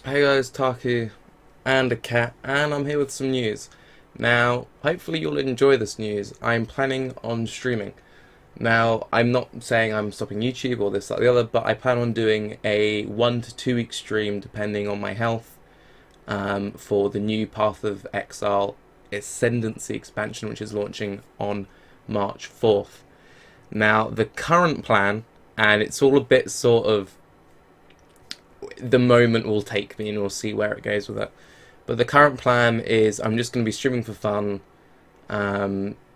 Hey guys, Tarke and a cat, and I'm here with some news. Now, hopefully you'll enjoy this news. I'm planning on streaming. Now, I'm not saying I'm stopping YouTube or this, that, or the other, but I plan on doing a 1 to 2 week stream, depending on my health, for the new Path of Exile Ascendancy expansion, which is launching on March 4th. Now, the current plan, and it's all a bit sort of the moment will take me and we'll see where it goes with it. But the current plan is I'm just going to be streaming for fun,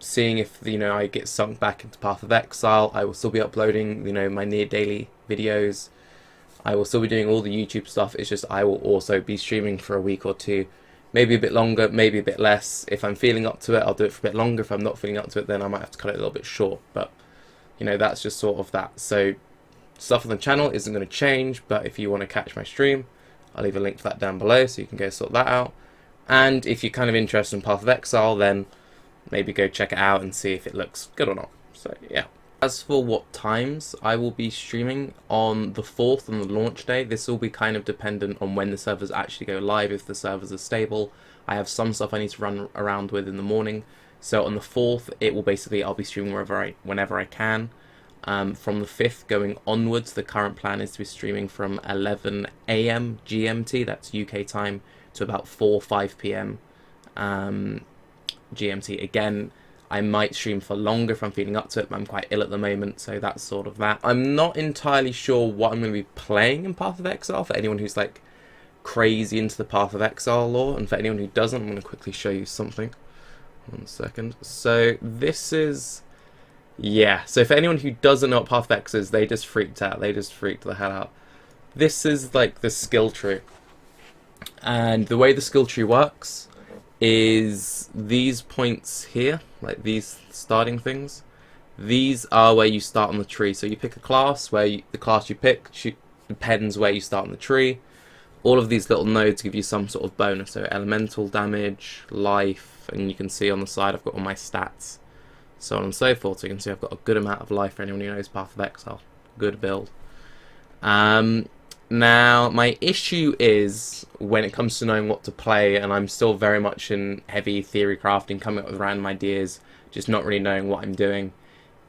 seeing if I get sunk back into Path of Exile. I will still be uploading my near daily videos. I will still be doing all the YouTube stuff. It's just I will also be streaming for a week or two, maybe a bit longer, maybe a bit less. If I'm feeling up to it, I'll do it for a bit longer. If I'm not feeling up to it, then I might have to cut it a little bit short. But that's just sort of that. So stuff on the channel isn't going to change, but if you want to catch my stream, I'll leave a link for that down below so you can go sort that out. And if you're kind of interested in Path of Exile, then maybe go check it out and see if it looks good or not. So yeah. As for what times I will be streaming on the 4th, on the launch day, this will be kind of dependent on when the servers actually go live, if the servers are stable. I have some stuff I need to run around with in the morning. So on the 4th, it will basically, I'll be streaming whenever I can. From the 5th going onwards, the current plan is to be streaming from 11 AM GMT, that's UK time, to about 4-5 PM GMT. Again, I might stream for longer if I'm feeling up to it, but I'm quite ill at the moment, so that's sort of that. I'm not entirely sure what I'm going to be playing in Path of Exile, for anyone who's like crazy into the Path of Exile lore, and for anyone who doesn't, I'm going to quickly show you something. 1 second. So this is... yeah, so for anyone who doesn't know what Path of X is, they just freaked out. They just freaked the hell out. This is like the skill tree. And the way the skill tree works is these points here, like these starting things. These are where you start on the tree. So you pick a class, the class you pick depends where you start on the tree. All of these little nodes give you some sort of bonus. So elemental damage, life, and you can see on the side I've got all my stats, so on and so forth. So you can see I've got a good amount of life for anyone who knows Path of Exile. Good build. Now, my issue is when it comes to knowing what to play, and I'm still very much in heavy theory crafting, coming up with random ideas, just not really knowing what I'm doing,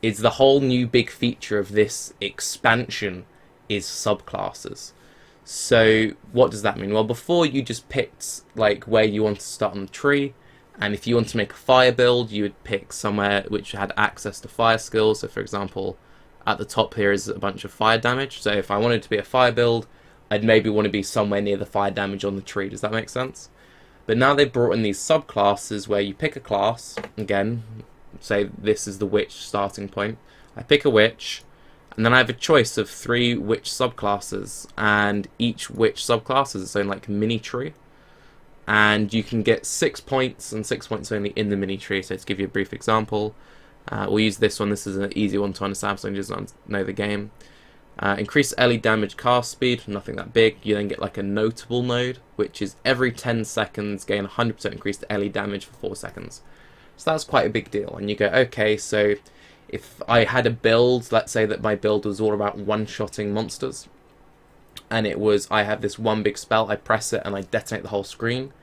is the whole new big feature of this expansion is subclasses. So what does that mean? Well, before you just picked like where you want to start on the tree, and if you want to make a fire build, you would pick somewhere which had access to fire skills. So for example, at the top here is a bunch of fire damage. So if I wanted to be a fire build, I'd maybe want to be somewhere near the fire damage on the tree. Does that make sense? But now they've brought in these subclasses where you pick a class. Again, say this is the witch starting point. I pick a witch, and then I have a choice of 3 witch subclasses, and each witch subclass is its own like mini tree. And you can get 6 points, and 6 points only in the mini tree. So to give you a brief example, we'll use this one. This is an easy one to understand, so you just know the game. Increase early damage cast speed, nothing that big. You then get like a notable node, which is every 10 seconds gain 100% increased early damage for 4 seconds. So that's quite a big deal. And you go, okay, so if I had a build, let's say that my build was all about one-shotting monsters, and it was, I have this one big spell, I press it and I detonate the whole screen,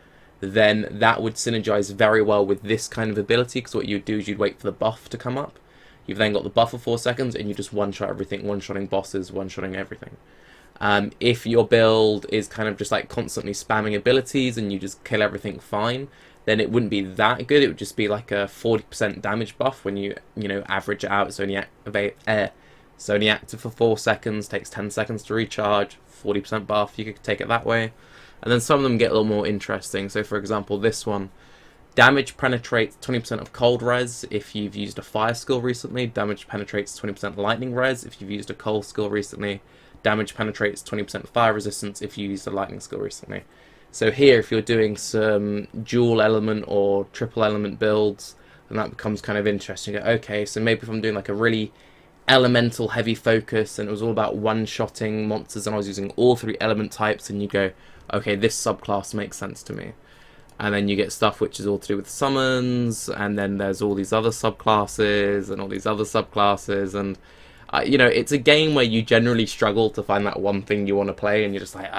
then that would synergize very well with this kind of ability, because what you'd do is you'd wait for the buff to come up. You've then got the buff for 4 seconds, and you just one-shot everything, one-shotting bosses, one-shotting everything. If your build is kind of just like constantly spamming abilities and you just kill everything fine, then it wouldn't be that good. It would just be like a 40% damage buff when you average it out. It's only it's only active for 4 seconds, takes 10 seconds to recharge, 40% buff. You could take it that way. And then some of them get a little more interesting. So for example, this one, damage penetrates 20% of cold res if you've used a fire skill recently. Damage penetrates 20% lightning res if you've used a cold skill recently. Damage penetrates 20% fire resistance if you used a lightning skill recently. So here, if you're doing some dual element or triple element builds, then that becomes kind of interesting. Okay, so maybe if I'm doing like a really elemental heavy focus and it was all about one-shotting monsters and I was using all 3 element types, and you go, okay, this subclass makes sense to me. And then you get stuff which is all to do with summons, and then there's all these other subclasses and all these other subclasses, and it's a game where you generally struggle to find that one thing you want to play, and you're just like,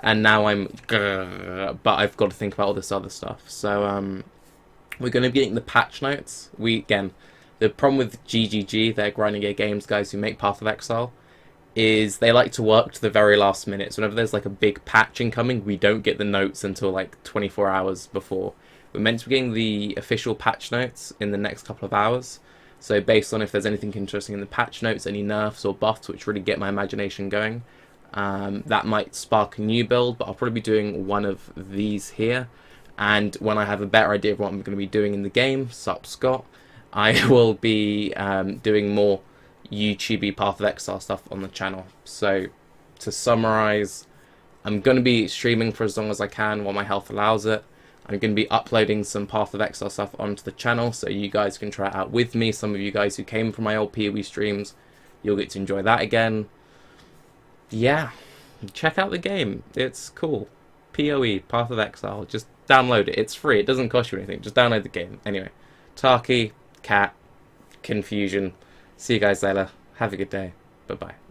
and now I'm, but I've got to think about all this other stuff. So we're going to be getting the patch notes. The problem with GGG, they're grinding gear games guys who make Path of Exile, is they like to work to the very last minute. So whenever there's like a big patch incoming, we don't get the notes until like 24 hours before. We're meant to be getting the official patch notes in the next couple of hours. So based on if there's anything interesting in the patch notes, any nerfs or buffs which really get my imagination going, that might spark a new build, but I'll probably be doing one of these here. And when I have a better idea of what I'm going to be doing in the game, sup Scott, I will be doing more YouTubey Path of Exile stuff on the channel. So to summarize, I'm going to be streaming for as long as I can while my health allows it. I'm going to be uploading some Path of Exile stuff onto the channel so you guys can try it out with me. Some of you guys who came from my old PoE streams, you'll get to enjoy that again. Yeah, check out the game. It's cool. PoE, Path of Exile. Just download it. It's free. It doesn't cost you anything. Just download the game. Anyway, Tarke, Cat, Confusion. See you guys later. Have a good day. Bye-bye.